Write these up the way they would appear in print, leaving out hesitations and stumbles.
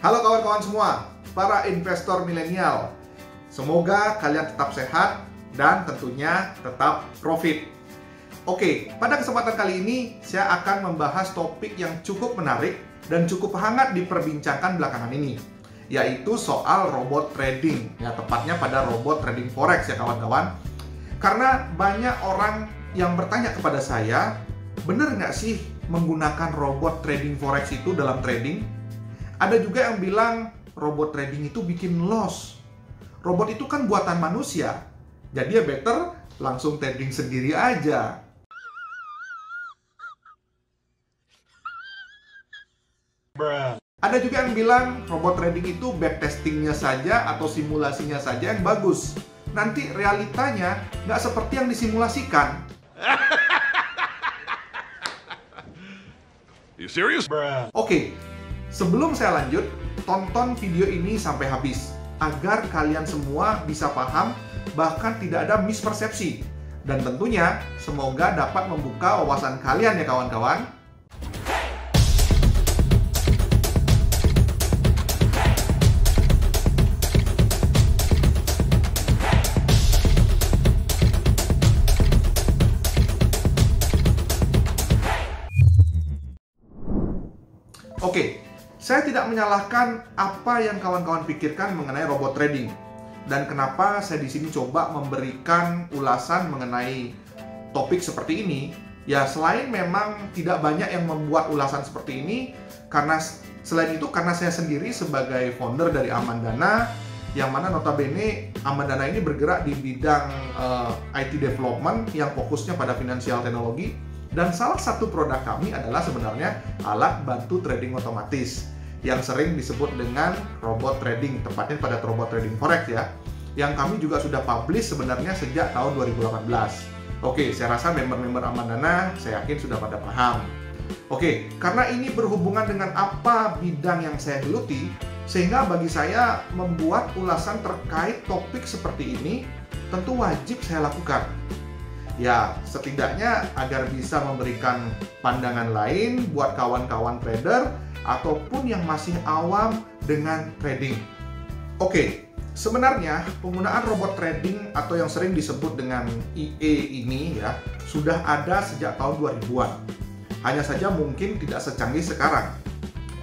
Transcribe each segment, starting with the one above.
Halo kawan-kawan semua, para investor milenial. Semoga kalian tetap sehat dan tentunya tetap profit. Oke, pada kesempatan kali ini saya akan membahas topik yang cukup menarik dan cukup hangat diperbincangkan belakangan ini, yaitu soal robot trading, ya tepatnya pada robot trading forex ya kawan-kawan. Karena banyak orang yang bertanya kepada saya, benar nggak sih menggunakan robot trading forex itu dalam trading? Ada juga yang bilang robot trading itu bikin loss. Robot itu kan buatan manusia, jadi ya better langsung trading sendiri aja. Ada juga yang bilang robot trading itu backtestingnya saja atau simulasinya saja yang bagus. Nanti realitanya nggak seperti yang disimulasikan. You serious? Oke, sebelum saya lanjut, tonton video ini sampai habis agar kalian semua bisa paham, bahkan tidak ada mispersepsi. Dan tentunya semoga dapat membuka wawasan kalian ya kawan-kawan. Oke, saya tidak menyalahkan apa yang kawan-kawan pikirkan mengenai robot trading dan kenapa saya di sini coba memberikan ulasan mengenai topik seperti ini. Ya, selain memang tidak banyak yang membuat ulasan seperti ini, karena selain itu karena saya sendiri sebagai founder dari Amandana, yang mana notabene Amandana ini bergerak di bidang IT development yang fokusnya pada finansial teknologi. Dan salah satu produk kami adalah sebenarnya alat bantu trading otomatis yang sering disebut dengan robot trading, tepatnya pada robot trading forex ya, yang kami juga sudah publish sebenarnya sejak tahun 2018. Oke, saya rasa member-member Amandana saya yakin sudah pada paham. Oke, karena ini berhubungan dengan apa bidang yang saya geluti, sehingga bagi saya membuat ulasan terkait topik seperti ini tentu wajib saya lakukan. Ya, setidaknya agar bisa memberikan pandangan lain buat kawan-kawan trader ataupun yang masih awam dengan trading. Oke, sebenarnya penggunaan robot trading atau yang sering disebut dengan EA ini ya sudah ada sejak tahun 2000-an. Hanya saja mungkin tidak secanggih sekarang.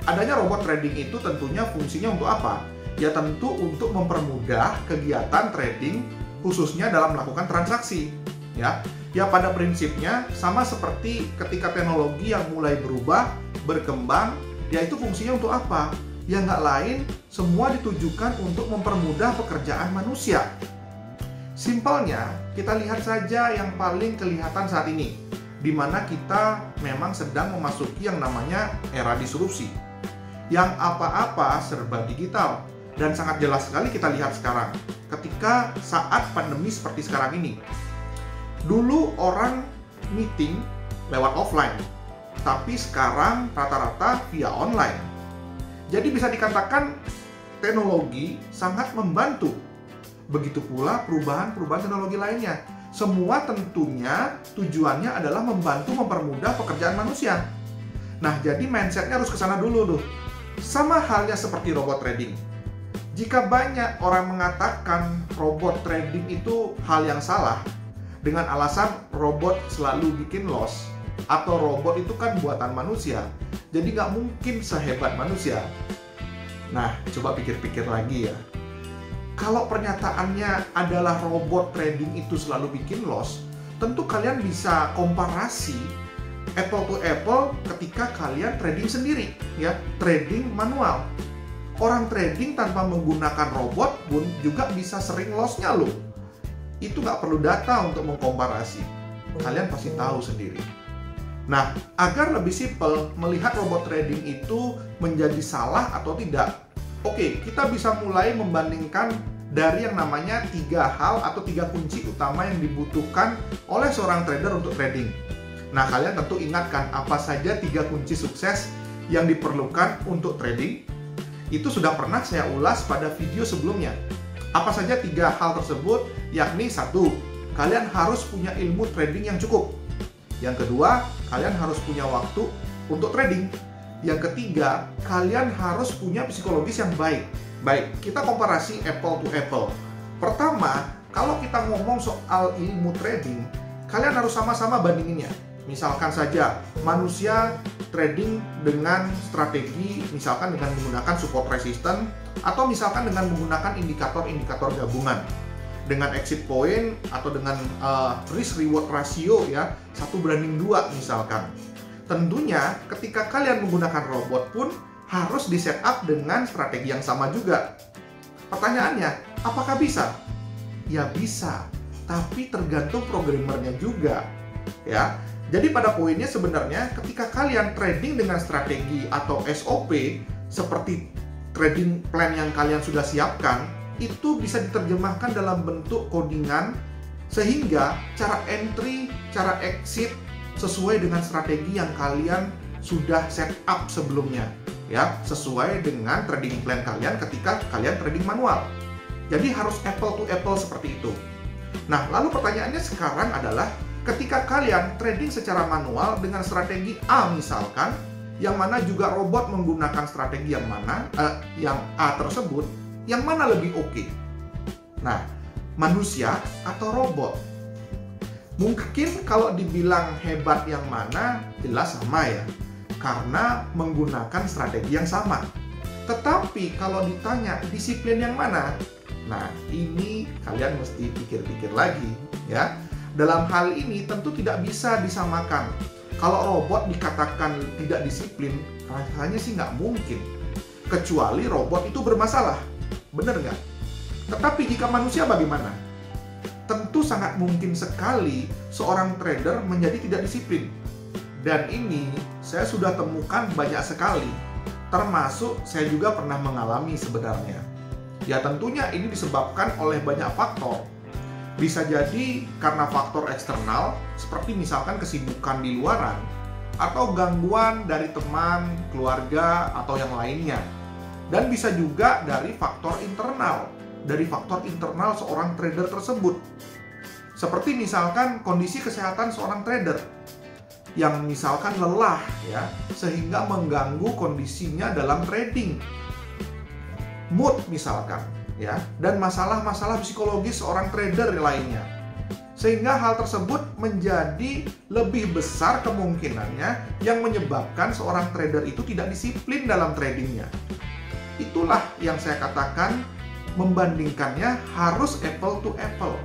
Adanya robot trading itu tentunya fungsinya untuk apa? Ya tentu untuk mempermudah kegiatan trading khususnya dalam melakukan transaksi. Ya pada prinsipnya sama seperti ketika teknologi yang mulai berubah, berkembang, yaitu fungsinya untuk apa? Ya nggak lain, semua ditujukan untuk mempermudah pekerjaan manusia. Simpelnya, kita lihat saja yang paling kelihatan saat ini, di mana kita memang sedang memasuki yang namanya era disrupsi, yang apa-apa serba digital, dan sangat jelas sekali kita lihat sekarang, ketika saat pandemi seperti sekarang ini. Dulu orang meeting lewat offline, tapi sekarang rata-rata via online. Jadi bisa dikatakan teknologi sangat membantu. Begitu pula perubahan-perubahan teknologi lainnya. Semua tentunya tujuannya adalah membantu mempermudah pekerjaan manusia. Nah, jadi mindsetnya harus ke sana dulu tuh. Sama halnya seperti robot trading. Jika banyak orang mengatakan robot trading itu hal yang salah, dengan alasan robot selalu bikin loss, atau robot itu kan buatan manusia, jadi nggak mungkin sehebat manusia. Nah, coba pikir-pikir lagi ya. Kalau pernyataannya adalah robot trading itu selalu bikin loss, tentu kalian bisa komparasi apple to apple ketika kalian trading sendiri, ya, trading manual. Orang trading tanpa menggunakan robot pun juga bisa sering loss-nya loh. Itu nggak perlu data untuk mengkomparasi. Kalian pasti tahu sendiri. Nah, agar lebih simpel melihat robot trading itu menjadi salah atau tidak, oke, kita bisa mulai membandingkan dari yang namanya 3 hal atau 3 kunci utama yang dibutuhkan oleh seorang trader untuk trading. Nah, kalian tentu ingatkan apa saja 3 kunci sukses yang diperlukan untuk trading. Itu sudah pernah saya ulas pada video sebelumnya. Apa saja 3 hal tersebut? Yakni 1, kalian harus punya ilmu trading yang cukup. Yang kedua, kalian harus punya waktu untuk trading. Yang ketiga, kalian harus punya psikologis yang baik. Baik, kita komparasi apple to apple. Pertama, kalau kita ngomong soal ilmu trading, kalian harus sama-sama bandinginnya. Misalkan saja, manusia trading dengan strategi, misalkan dengan menggunakan support resistance, atau misalkan dengan menggunakan indikator-indikator gabungan. Dengan exit point, atau dengan risk reward ratio ya, 1:2 misalkan. Tentunya ketika kalian menggunakan robot pun harus di setup dengan strategi yang sama juga. Pertanyaannya, apakah bisa? Ya bisa, tapi tergantung programmernya juga ya. Jadi pada poinnya sebenarnya ketika kalian trading dengan strategi atau SOP seperti trading plan yang kalian sudah siapkan, itu bisa diterjemahkan dalam bentuk codingan sehingga cara entry, cara exit sesuai dengan strategi yang kalian sudah set up sebelumnya ya, sesuai dengan trading plan kalian ketika kalian trading manual. Jadi harus apple to apple seperti itu. Nah, lalu pertanyaannya sekarang adalah ketika kalian trading secara manual dengan strategi A misalkan, yang mana juga robot menggunakan strategi yang mana, yang A tersebut, yang mana lebih oke? Nah, manusia atau robot? Mungkin kalau dibilang hebat yang mana, jelas sama ya, karena menggunakan strategi yang sama. Tetapi kalau ditanya disiplin yang mana, nah ini kalian mesti pikir-pikir lagi ya. Dalam hal ini tentu tidak bisa disamakan. Kalau robot dikatakan tidak disiplin, rasanya sih nggak mungkin. Kecuali robot itu bermasalah, bener nggak? Tetapi jika manusia bagaimana? Tentu sangat mungkin sekali seorang trader menjadi tidak disiplin. Dan ini saya sudah temukan banyak sekali. Termasuk saya juga pernah mengalami sebenarnya. Ya tentunya ini disebabkan oleh banyak faktor. Bisa jadi karena faktor eksternal, seperti misalkan kesibukan di luaran, atau gangguan dari teman, keluarga, atau yang lainnya. Dan bisa juga dari faktor internal, seorang trader tersebut. Seperti misalkan kondisi kesehatan seorang trader yang misalkan lelah ya, sehingga mengganggu kondisinya dalam trading. Mood misalkan ya, dan masalah-masalah psikologis seorang trader lainnya. Sehingga hal tersebut menjadi lebih besar kemungkinannya yang menyebabkan seorang trader itu tidak disiplin dalam tradingnya. Itulah yang saya katakan membandingkannya harus apple to apple.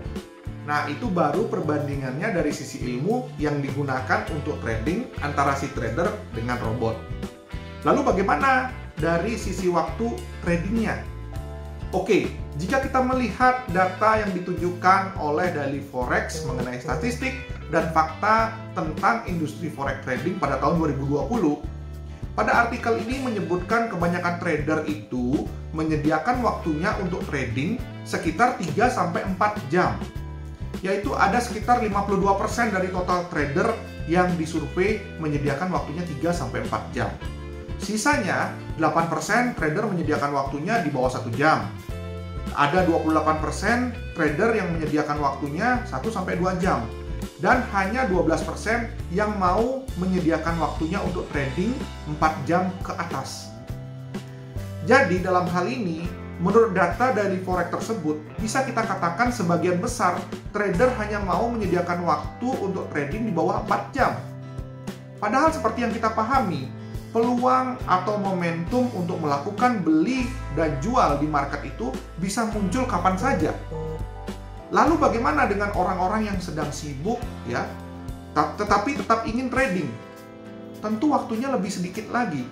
Nah, itu baru perbandingannya dari sisi ilmu yang digunakan untuk trading antara si trader dengan robot. Lalu bagaimana dari sisi waktu tradingnya? Oke, jika kita melihat data yang ditunjukkan oleh Daily Forex mengenai statistik dan fakta tentang industri forex trading pada tahun 2020, pada artikel ini menyebutkan kebanyakan trader itu menyediakan waktunya untuk trading sekitar 3-4 jam. Yaitu ada sekitar 52% dari total trader yang disurvei menyediakan waktunya 3-4 jam. Sisanya 8% trader menyediakan waktunya di bawah 1 jam. Ada 28% trader yang menyediakan waktunya 1-2 jam. Dan hanya 12% yang mau menyediakan waktunya untuk trading 4 jam ke atas. Jadi dalam hal ini, menurut data dari forex tersebut, bisa kita katakan sebagian besar trader hanya mau menyediakan waktu untuk trading di bawah 4 jam. Padahal seperti yang kita pahami, peluang atau momentum untuk melakukan beli dan jual di market itu bisa muncul kapan saja. Lalu bagaimana dengan orang-orang yang sedang sibuk ya, tetapi tetap ingin trading? Tentu waktunya lebih sedikit lagi.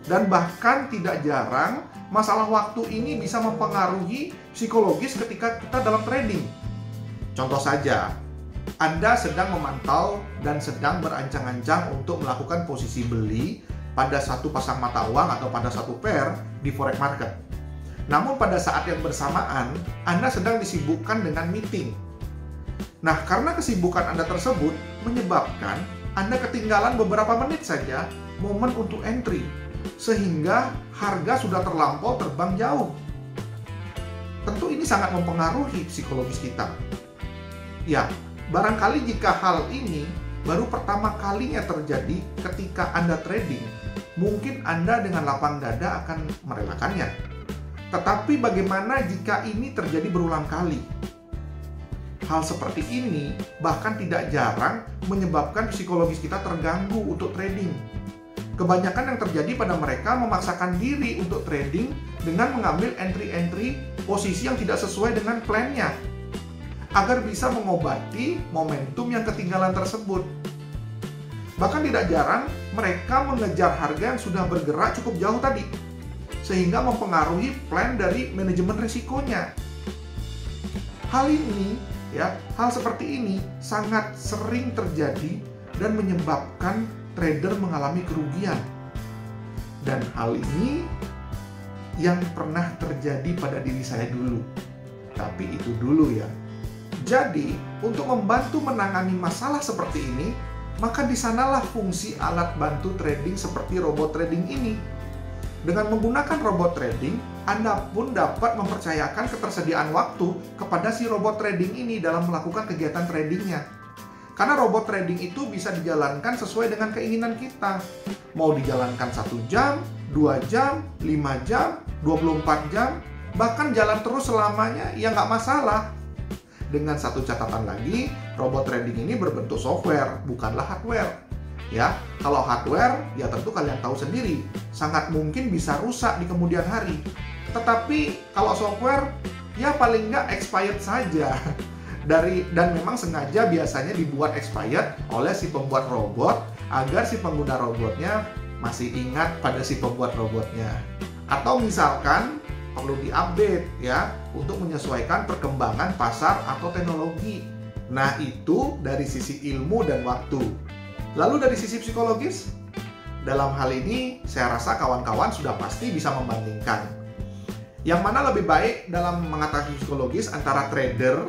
Dan bahkan tidak jarang masalah waktu ini bisa mempengaruhi psikologis ketika kita dalam trading. Contoh saja, Anda sedang memantau dan sedang berancang-ancang untuk melakukan posisi beli pada satu pasang mata uang atau pada satu pair di forex market. Namun pada saat yang bersamaan, Anda sedang disibukkan dengan meeting. Nah, karena kesibukan Anda tersebut menyebabkan Anda ketinggalan beberapa menit saja momen untuk entry, sehingga harga sudah terlampau terbang jauh. Tentu ini sangat mempengaruhi psikologis kita. Ya, barangkali jika hal ini baru pertama kalinya terjadi ketika Anda trading, mungkin Anda dengan lapang dada akan merelakannya. Tetapi bagaimana jika ini terjadi berulang kali? Hal seperti ini bahkan tidak jarang menyebabkan psikologis kita terganggu untuk trading. Kebanyakan yang terjadi pada mereka memaksakan diri untuk trading dengan mengambil entry-entry posisi yang tidak sesuai dengan plan-nya, agar bisa mengobati momentum yang ketinggalan tersebut. Bahkan tidak jarang mereka mengejar harga yang sudah bergerak cukup jauh tadi, sehingga mempengaruhi plan dari manajemen risikonya. Hal seperti ini sangat sering terjadi dan menyebabkan trader mengalami kerugian. Dan hal ini yang pernah terjadi pada diri saya dulu. Tapi itu dulu ya. Jadi, untuk membantu menangani masalah seperti ini, maka disanalah fungsi alat bantu trading seperti robot trading ini. Dengan menggunakan robot trading, Anda pun dapat mempercayakan ketersediaan waktu kepada si robot trading ini dalam melakukan kegiatan tradingnya. Karena robot trading itu bisa dijalankan sesuai dengan keinginan kita. Mau dijalankan 1 jam, 2 jam, 5 jam, 24 jam, bahkan jalan terus selamanya, ya nggak masalah. Dengan satu catatan lagi, robot trading ini berbentuk software, bukanlah hardware. Ya, kalau hardware, ya tentu kalian tahu sendiri, sangat mungkin bisa rusak di kemudian hari. Tetapi kalau software, ya paling nggak expired saja. Dan memang sengaja biasanya dibuat expired oleh si pembuat robot agar si pengguna robotnya masih ingat pada si pembuat robotnya. Atau misalkan perlu diupdate ya untuk menyesuaikan perkembangan pasar atau teknologi. Nah, itu dari sisi ilmu dan waktu. Lalu dari sisi psikologis, dalam hal ini saya rasa kawan-kawan sudah pasti bisa membandingkan yang mana lebih baik dalam mengatasi psikologis antara trader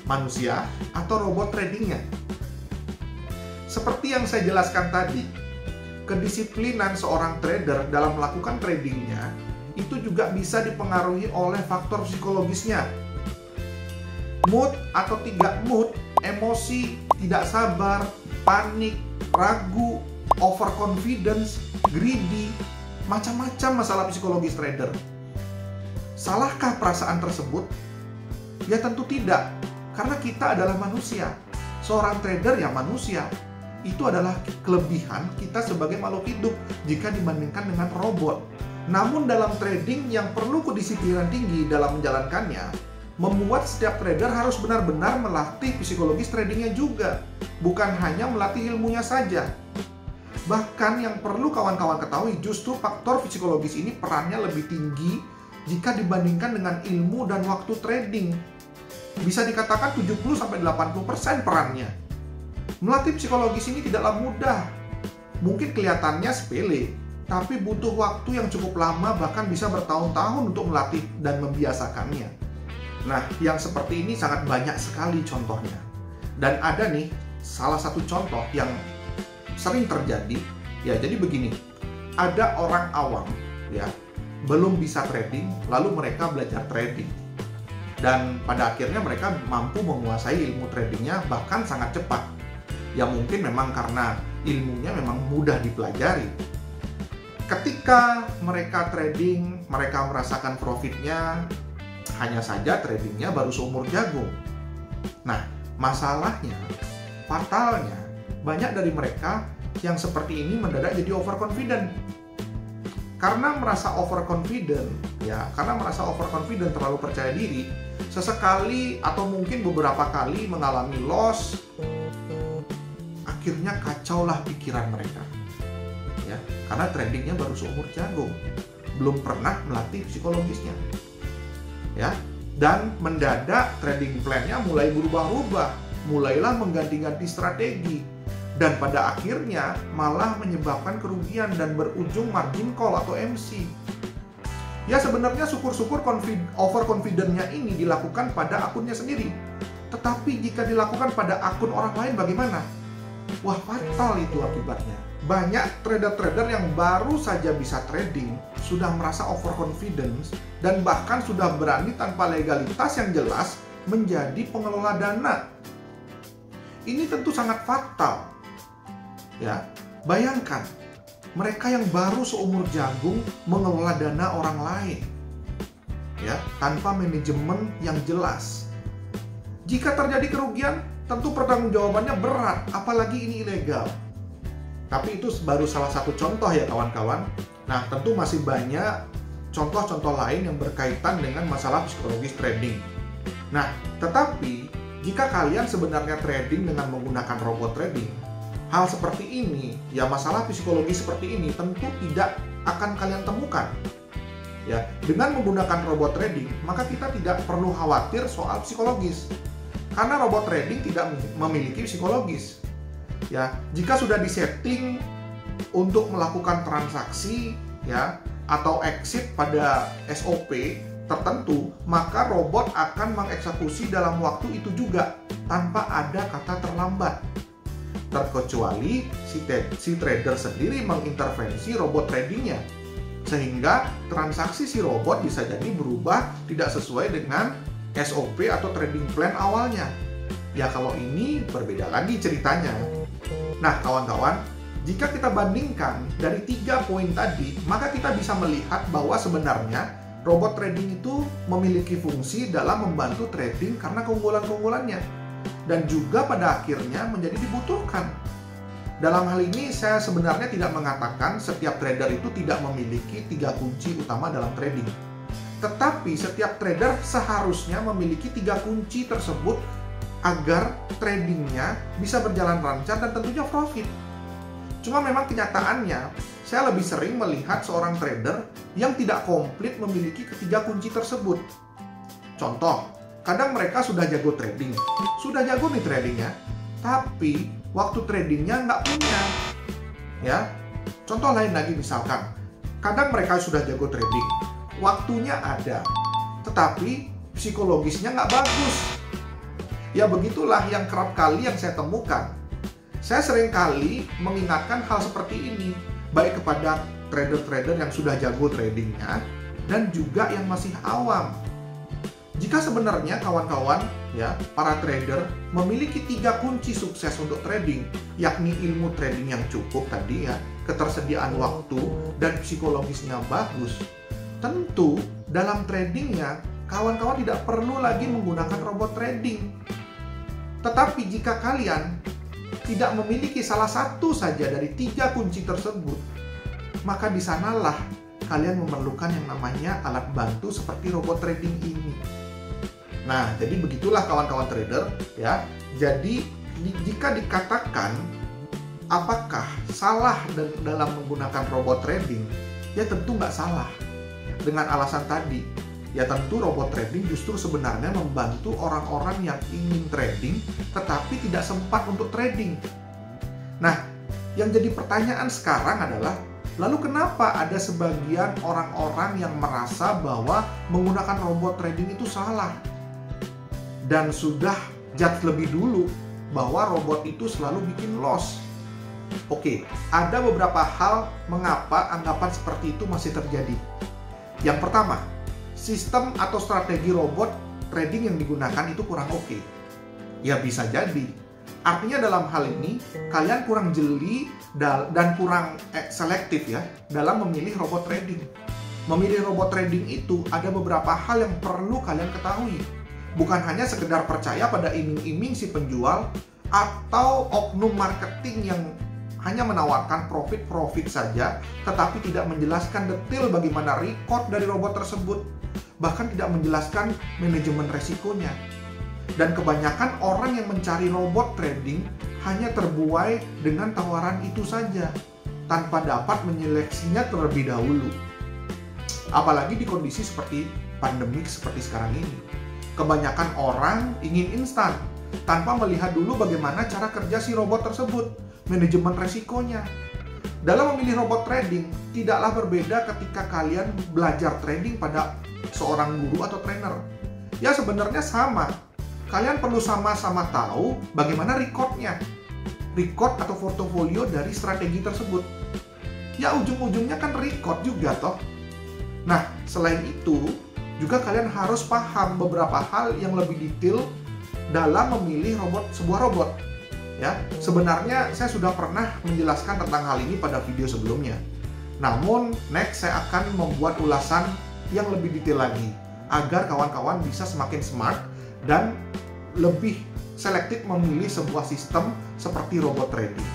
manusia atau robot tradingnya. Seperti yang saya jelaskan tadi, kedisiplinan seorang trader dalam melakukan tradingnya itu juga bisa dipengaruhi oleh faktor psikologisnya. Mood atau tidak mood, emosi, tidak sabar, panik, ragu, overconfidence, greedy, macam-macam masalah psikologis trader. Salahkah perasaan tersebut? Ya tentu tidak, karena kita adalah manusia. Seorang trader ya manusia. Itu adalah kelebihan kita sebagai makhluk hidup jika dibandingkan dengan robot. Namun dalam trading yang perlu kedisiplinan tinggi dalam menjalankannya, membuat setiap trader harus benar-benar melatih psikologis tradingnya juga, bukan hanya melatih ilmunya saja. Bahkan yang perlu kawan-kawan ketahui, justru faktor psikologis ini perannya lebih tinggi jika dibandingkan dengan ilmu dan waktu trading. Bisa dikatakan 70-80% perannya. Melatih psikologis ini tidaklah mudah. Mungkin kelihatannya sepele, tapi butuh waktu yang cukup lama, bahkan bisa bertahun-tahun untuk melatih dan membiasakannya. Nah, yang seperti ini sangat banyak sekali contohnya. Dan ada nih, salah satu contoh yang sering terjadi, ya jadi begini. Ada orang awam, ya, belum bisa trading, lalu mereka belajar trading. Dan pada akhirnya mereka mampu menguasai ilmu tradingnya bahkan sangat cepat. Ya mungkin memang karena ilmunya memang mudah dipelajari. Ketika mereka trading, mereka merasakan profitnya, hanya saja tradingnya baru seumur jagung. Nah, masalahnya, fatalnya, banyak dari mereka yang seperti ini mendadak jadi overconfident. Karena merasa overconfident, terlalu percaya diri, sesekali atau mungkin beberapa kali mengalami loss, akhirnya kacaulah pikiran mereka. Ya, karena tradingnya baru seumur jagung, belum pernah melatih psikologisnya. Ya, dan mendadak trading plan-nya mulai berubah-ubah, mulailah mengganti-ganti strategi, dan pada akhirnya malah menyebabkan kerugian dan berujung margin call atau MC. Ya sebenarnya syukur-syukur overconfident-nya ini dilakukan pada akunnya sendiri. Tetapi jika dilakukan pada akun orang lain bagaimana? Wah, fatal itu akibatnya. Banyak trader-trader yang baru saja bisa trading sudah merasa overconfidence dan bahkan sudah berani tanpa legalitas yang jelas menjadi pengelola dana. Ini tentu sangat fatal. Ya, bayangkan mereka yang baru seumur jagung mengelola dana orang lain, ya, tanpa manajemen yang jelas. Jika terjadi kerugian, tentu pertanggungjawabannya berat, apalagi ini ilegal. Tapi itu baru salah satu contoh ya kawan-kawan. Nah, tentu masih banyak contoh-contoh lain yang berkaitan dengan masalah psikologis trading. Nah, tetapi jika kalian sebenarnya trading dengan menggunakan robot trading, hal seperti ini, ya masalah psikologi seperti ini tentu tidak akan kalian temukan. Ya, dengan menggunakan robot trading, maka kita tidak perlu khawatir soal psikologis. Karena robot trading tidak memiliki psikologis. Ya, jika sudah disetting untuk melakukan transaksi, ya, atau exit pada SOP tertentu, maka robot akan mengeksekusi dalam waktu itu juga tanpa ada kata terlambat. Terkecuali si trader sendiri mengintervensi robot tradingnya, sehingga transaksi si robot bisa jadi berubah tidak sesuai dengan SOP atau trading plan awalnya. Ya kalau ini berbeda lagi ceritanya. Nah kawan-kawan, jika kita bandingkan dari 3 poin tadi, maka kita bisa melihat bahwa sebenarnya robot trading itu memiliki fungsi dalam membantu trading karena keunggulan-keunggulannya, dan juga pada akhirnya menjadi dibutuhkan. Dalam hal ini saya sebenarnya tidak mengatakan setiap trader itu tidak memiliki 3 kunci utama dalam trading. Tetapi setiap trader seharusnya memiliki 3 kunci tersebut agar tradingnya bisa berjalan lancar dan tentunya profit. Cuma memang kenyataannya, saya lebih sering melihat seorang trader yang tidak komplit memiliki ketiga kunci tersebut. Contoh, kadang mereka sudah jago trading, sudah jago nih tradingnya, tapi waktu tradingnya nggak punya. Ya, contoh lain lagi misalkan, kadang mereka sudah jago trading, waktunya ada, tetapi psikologisnya nggak bagus. Ya begitulah yang kerap kali yang saya temukan. Saya sering kali mengingatkan hal seperti ini, baik kepada trader-trader yang sudah jago tradingnya, dan juga yang masih awam. Jika sebenarnya kawan-kawan, ya, para trader memiliki 3 kunci sukses untuk trading, yakni ilmu trading yang cukup tadi ya, ketersediaan waktu, dan psikologisnya bagus, tentu dalam tradingnya kawan-kawan tidak perlu lagi menggunakan robot trading. Tetapi jika kalian tidak memiliki salah satu saja dari 3 kunci tersebut, maka di sanalah kalian memerlukan yang namanya alat bantu seperti robot trading ini. Nah, jadi begitulah kawan-kawan trader ya. Jadi jika dikatakan apakah salah dalam menggunakan robot trading, ya tentu nggak salah. Dengan alasan tadi, ya tentu robot trading justru sebenarnya membantu orang-orang yang ingin trading tetapi tidak sempat untuk trading. Nah, yang jadi pertanyaan sekarang adalah, lalu kenapa ada sebagian orang-orang yang merasa bahwa menggunakan robot trading itu salah? Dan sudah judge lebih dulu bahwa robot itu selalu bikin loss. Oke, ada beberapa hal mengapa anggapan seperti itu masih terjadi. Yang pertama, sistem atau strategi robot trading yang digunakan itu kurang oke. Ya bisa jadi. Artinya dalam hal ini, kalian kurang jeli dan kurang selektif ya dalam memilih robot trading. Memilih robot trading itu ada beberapa hal yang perlu kalian ketahui. Bukan hanya sekedar percaya pada iming-iming si penjual atau oknum marketing yang hanya menawarkan profit saja, tetapi tidak menjelaskan detail bagaimana record dari robot tersebut, bahkan tidak menjelaskan manajemen resikonya. Dan kebanyakan orang yang mencari robot trading hanya terbuai dengan tawaran itu saja, tanpa dapat menyeleksinya terlebih dahulu. Apalagi di kondisi seperti pandemik seperti sekarang ini. Kebanyakan orang ingin instan, tanpa melihat dulu bagaimana cara kerja si robot tersebut, manajemen resikonya. Dalam memilih robot trading, tidaklah berbeda ketika kalian belajar trading pada seorang guru atau trainer. Ya sebenarnya sama. Kalian perlu sama-sama tahu bagaimana record atau portofolio dari strategi tersebut. Ya ujung-ujungnya kan record juga toh. Nah, selain itu, juga kalian harus paham beberapa hal yang lebih detail dalam memilih sebuah robot. Ya, sebenarnya saya sudah pernah menjelaskan tentang hal ini pada video sebelumnya. Namun, next saya akan membuat ulasan yang lebih detail lagi agar kawan-kawan bisa semakin smart dan lebih selektif memilih sebuah sistem seperti robot trading.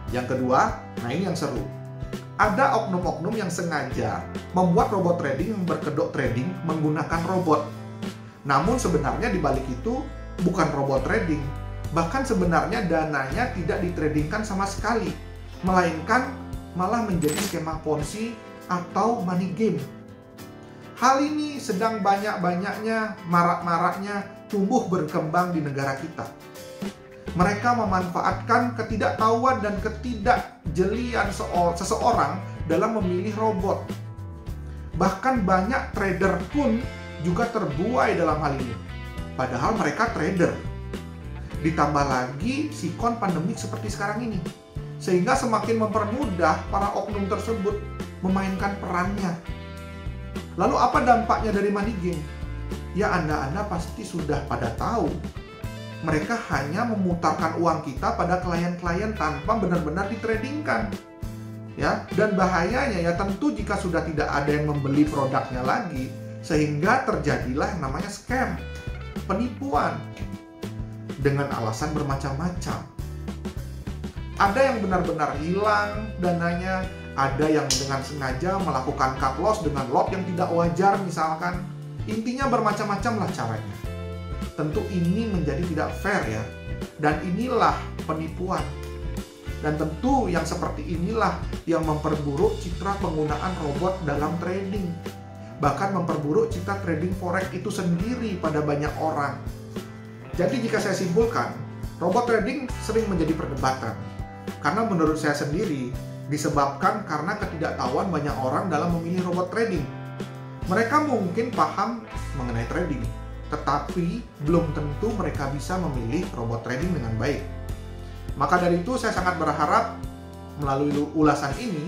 Yang kedua, nah ini yang seru. Ada oknum-oknum yang sengaja membuat robot trading yang berkedok trading menggunakan robot. Namun sebenarnya di balik itu bukan robot trading. Bahkan sebenarnya dananya tidak ditradingkan sama sekali, melainkan malah menjadi skema Ponzi atau money game. Hal ini sedang banyak-banyaknya, marak-maraknya tumbuh berkembang di negara kita. Mereka memanfaatkan ketidaktahuan dan ketidakjelian seseorang dalam memilih robot. Bahkan banyak trader pun juga terbuai dalam hal ini. Padahal mereka trader. Ditambah lagi sikon pandemik seperti sekarang ini, sehingga semakin mempermudah para oknum tersebut memainkan perannya. Lalu apa dampaknya dari money game? Ya Anda pasti sudah pada tahu. Mereka hanya memutarkan uang kita pada klien-klien tanpa benar-benar ditradingkan. Ya, dan bahayanya ya tentu jika sudah tidak ada yang membeli produknya lagi, sehingga terjadilah yang namanya scam, penipuan dengan alasan bermacam-macam. Ada yang benar-benar hilang dananya, ada yang dengan sengaja melakukan cut loss dengan lot yang tidak wajar misalkan. Intinya bermacam-macam lah caranya. Tentu ini menjadi tidak fair ya. Dan inilah penipuan. Dan tentu yang seperti inilah yang memperburuk citra penggunaan robot dalam trading. Bahkan memperburuk citra trading forex itu sendiri pada banyak orang. Jadi jika saya simpulkan, robot trading sering menjadi perdebatan. Karena menurut saya sendiri, disebabkan karena ketidaktahuan banyak orang dalam memilih robot trading. Mereka mungkin paham mengenai trading, tetapi belum tentu mereka bisa memilih robot trading dengan baik. Maka dari itu saya sangat berharap melalui ulasan ini,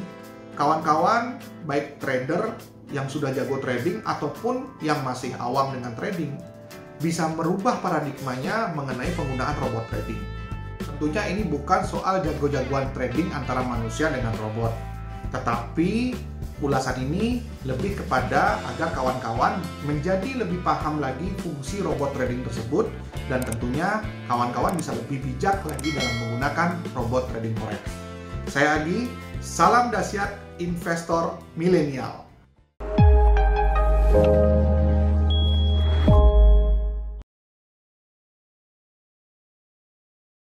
kawan-kawan baik trader yang sudah jago trading ataupun yang masih awam dengan trading, bisa merubah paradigmanya mengenai penggunaan robot trading. Tentunya ini bukan soal jago-jagoan trading antara manusia dengan robot, tetapi ulasan ini lebih kepada agar kawan-kawan menjadi lebih paham lagi fungsi robot trading tersebut, dan tentunya kawan-kawan bisa lebih bijak lagi dalam menggunakan robot trading forex. Saya Agi, salam dahsyat investor milenial.